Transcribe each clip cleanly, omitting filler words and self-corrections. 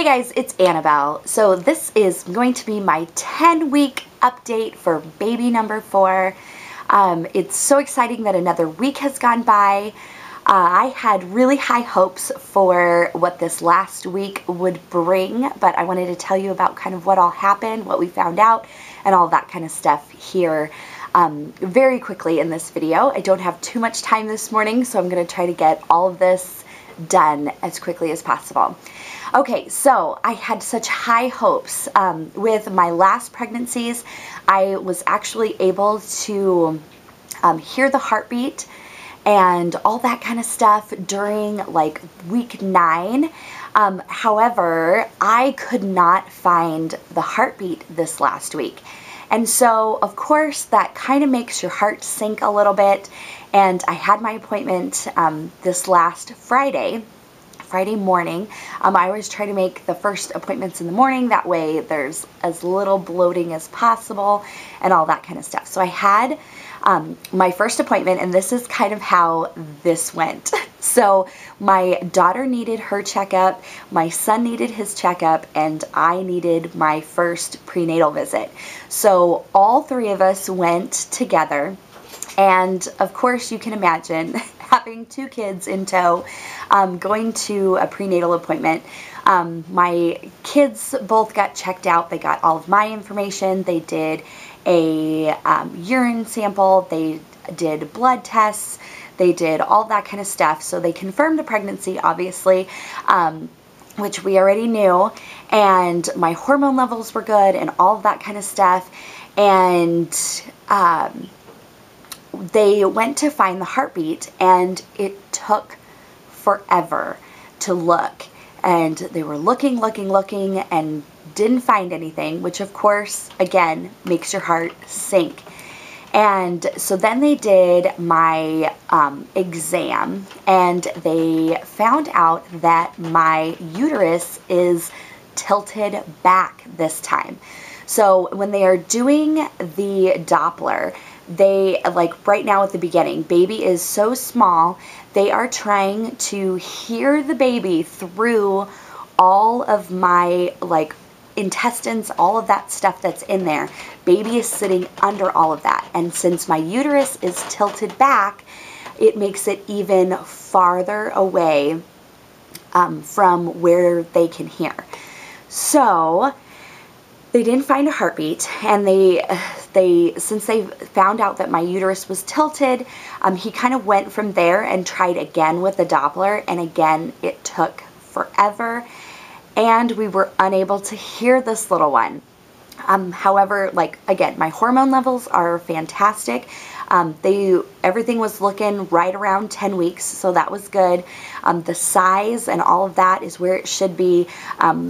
Hey guys, it's Annabelle. So this is going to be my 10-week update for baby number 4. It's so exciting that another week has gone by. I had really high hopes for what this last week would bring, but I wanted to tell you about kind of what all happened, what we found out, and all that kind of stuff here very quickly in this video. I don't have too much time this morning, so I'm going to try to get all of this done as quickly as possible. Okay, so I had such high hopes with my last pregnancies. I was actually able to hear the heartbeat and all that kind of stuff during like week 9. However, I could not find the heartbeat this last week. And so, of course, that kind of makes your heart sink a little bit. And I had my appointment this last Friday morning. I always try to make the first appointments in the morning. That way there's as little bloating as possible and all that kind of stuff. So I had my first appointment, and this is kind of how this went. So my daughter needed her checkup, my son needed his checkup, and I needed my first prenatal visit. So all three of us went together. And of course, you can imagine having 2 kids in tow, going to a prenatal appointment. My kids both got checked out. They got all of my information. They did a urine sample. They did blood tests. They did all that kind of stuff. So they confirmed a pregnancy, obviously, which we already knew. And my hormone levels were good and all of that kind of stuff. And they went to find the heartbeat, and it took forever to look. And they were looking, and didn't find anything, which of course, again, makes your heart sink. And so then they did my exam, and they found out that my uterus is tilted back this time. So when they are doing the Doppler, they, like right now at the beginning, baby is so small, they are trying to hear the baby through all of my like intestines, all of that stuff that's in there. Baby is sitting under all of that. And since my uterus is tilted back, it makes it even farther away from where they can hear. So they didn't find a heartbeat, and since they found out that my uterus was tilted, he kind of went from there and tried again with the Doppler, and again it took forever, and we were unable to hear this little one. However, like again, my hormone levels are fantastic. Everything was looking right around 10 weeks, so that was good. The size and all of that is where it should be.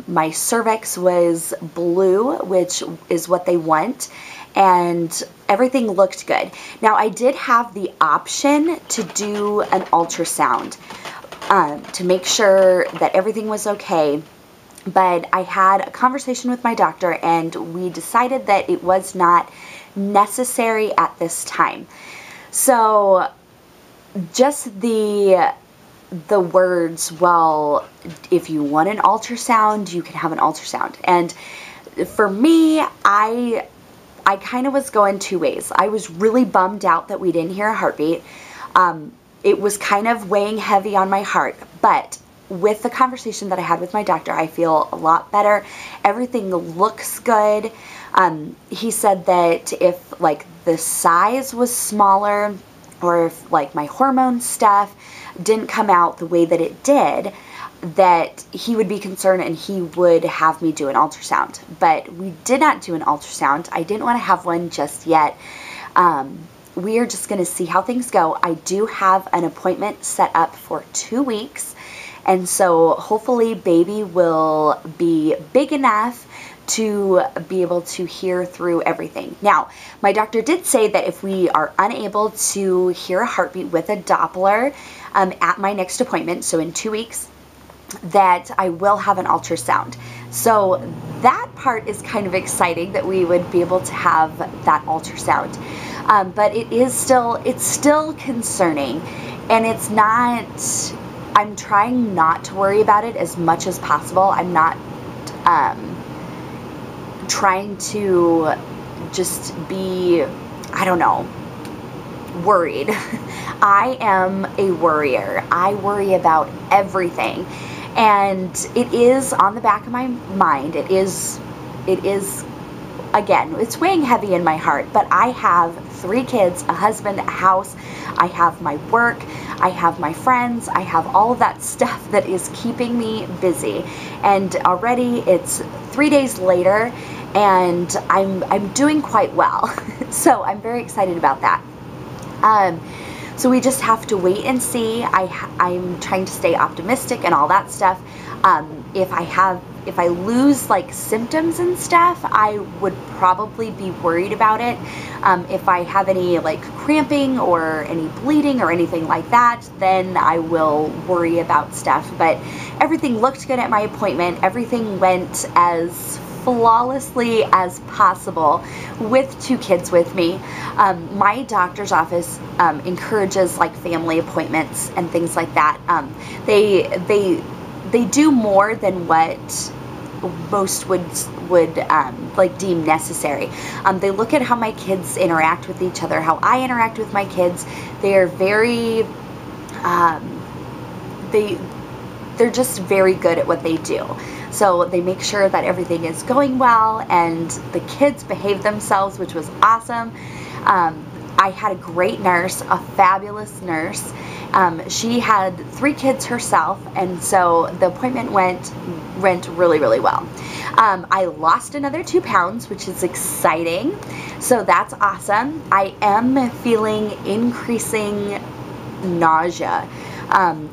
My cervix was blue, which is what they want, and everything looked good. Now, I did have the option to do an ultrasound to make sure that everything was okay. But I had a conversation with my doctor, and we decided that it was not necessary at this time. So just the words, well, if you want an ultrasound, you can have an ultrasound. And for me, I kind of was going 2 ways. I was really bummed out that we didn't hear a heartbeat. It was kind of weighing heavy on my heart, but with the conversation that I had with my doctor, I feel a lot better. Everything looks good. He said that if like the size was smaller, or if like my hormone stuff didn't come out the way that it did, that he would be concerned and he would have me do an ultrasound. But we did not do an ultrasound. I didn't want to have one just yet. We are just going to see how things go. I do have an appointment set up for 2 weeks. And so hopefully baby will be big enough to be able to hear through everything. Now, my doctor did say that if we are unable to hear a heartbeat with a Doppler at my next appointment, so in 2 weeks, that I will have an ultrasound. So that part is kind of exciting that we would be able to have that ultrasound. But it's still concerning, and I'm trying not to worry about it as much as possible. I'm not trying to just be, I don't know, worried. I am a worrier. I worry about everything. And it is on the back of my mind. It is, again, it's weighing heavy in my heart, but I have 3 kids, a husband, a house, I have my work, I have my friends, I have all of that stuff that is keeping me busy. And already it's 3 days later and I'm doing quite well. So I'm very excited about that. So we just have to wait and see. I'm trying to stay optimistic and all that stuff. If I lose like symptoms and stuff, I would probably be worried about it. If I have any like cramping or any bleeding or anything like that, then I will worry about stuff. But everything looked good at my appointment. Everything went as flawlessly as possible with 2 kids with me. My doctor's office encourages like family appointments and things like that. They do more than what most would like deem necessary. They look at how my kids interact with each other, how I interact with my kids. They are very they're just very good at what they do. So they make sure that everything is going well and the kids behave themselves, which was awesome. I had a great nurse, a fabulous nurse. She had 3 kids herself, and so the appointment went really, really well. I lost another 2 pounds, which is exciting. So that's awesome. I am feeling increasing nausea.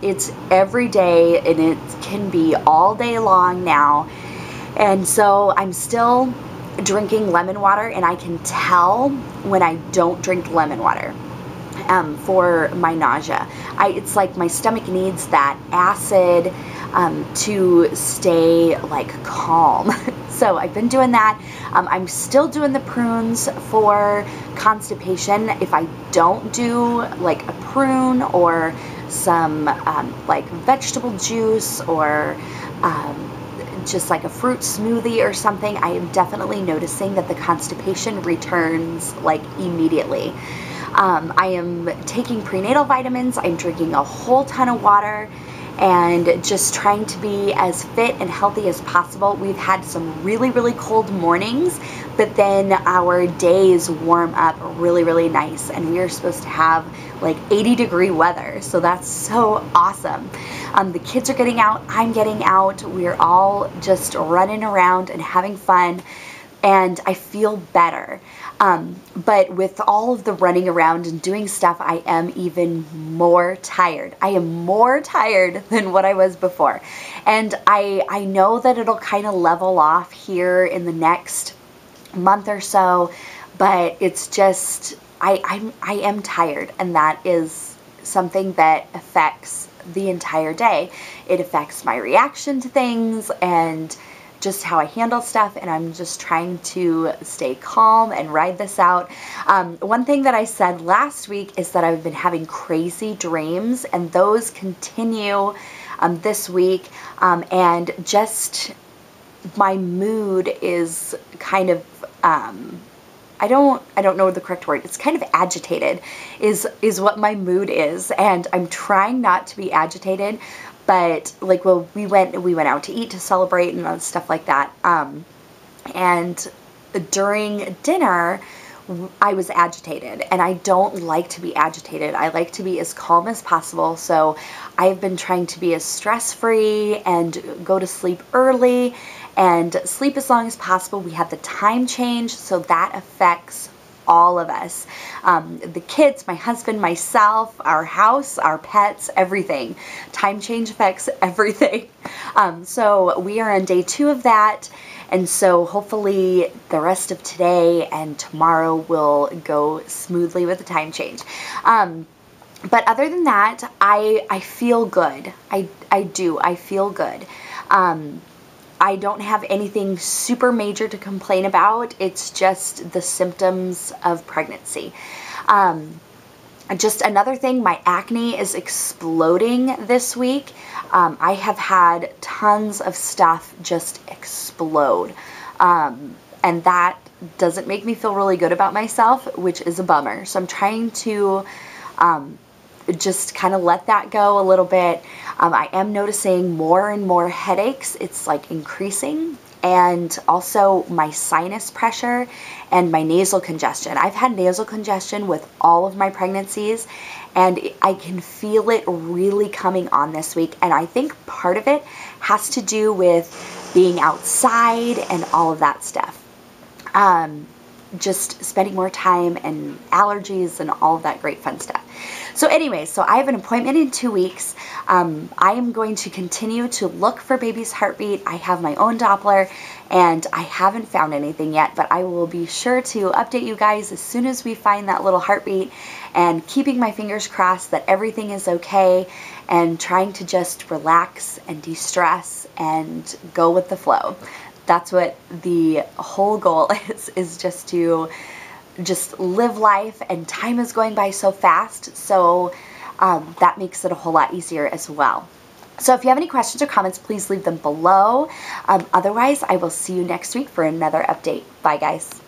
It's every day and it can be all day long now. And so I'm still drinking lemon water, and I can tell when I don't drink lemon water for my nausea. It's like my stomach needs that acid to stay like calm. So I've been doing that. I'm still doing the prunes for constipation. If I don't do like a prune or some like vegetable juice or just like a fruit smoothie or something, I am definitely noticing that the constipation returns like immediately. I am taking prenatal vitamins. I'm drinking a whole ton of water and just trying to be as fit and healthy as possible. We've had some really, really cold mornings, but then our days warm up really, really nice, and we are supposed to have like 80-degree weather, so that's so awesome. The kids are getting out, I'm getting out, we're all just running around and having fun, and I feel better. But with all of the running around and doing stuff, I am even more tired. I am more tired than what I was before. And I know that it'll kind of level off here in the next month or so, but it's just, I am tired, and that is something that affects the entire day. It affects my reaction to things and just how I handle stuff, and I'm just trying to stay calm and ride this out. One thing that I said last week is that I've been having crazy dreams, and those continue this week, and just my mood is kind of I don't know the correct word. It's kind of agitated is what my mood is, and I'm trying not to be agitated. But like, well, we went out to eat to celebrate and stuff like that. And during dinner, I was agitated, and I don't like to be agitated. I like to be as calm as possible. So I've been trying to be as stress-free and go to sleep early and sleep as long as possible. We had the time change, so that affects all of us. The kids, my husband, myself, our house, our pets, everything. Time change affects everything. So we are on day 2 of that, and so hopefully the rest of today and tomorrow will go smoothly with the time change. But other than that, I feel good. I do. I feel good. I don't have anything super major to complain about. It's just the symptoms of pregnancy. Just another thing, my acne is exploding this week. I have had tons of stuff just explode. And that doesn't make me feel really good about myself, which is a bummer. So I'm trying to just kind of let that go a little bit. I am noticing more and more headaches. It's like increasing. And also my sinus pressure and my nasal congestion. I've had nasal congestion with all of my pregnancies, and I can feel it really coming on this week. And I think part of it has to do with being outside and all of that stuff. Just spending more time and allergies and all of that great fun stuff. So anyway, so I have an appointment in 2 weeks. I am going to continue to look for baby's heartbeat. I have my own Doppler and I haven't found anything yet, but I will be sure to update you guys as soon as we find that little heartbeat, and keeping my fingers crossed that everything is okay, and trying to just relax and de-stress and go with the flow. That's what the whole goal is just to live life, and time is going by so fast, so that makes it a whole lot easier as well. So if you have any questions or comments, please leave them below. Otherwise, I will see you next week for another update. Bye, guys.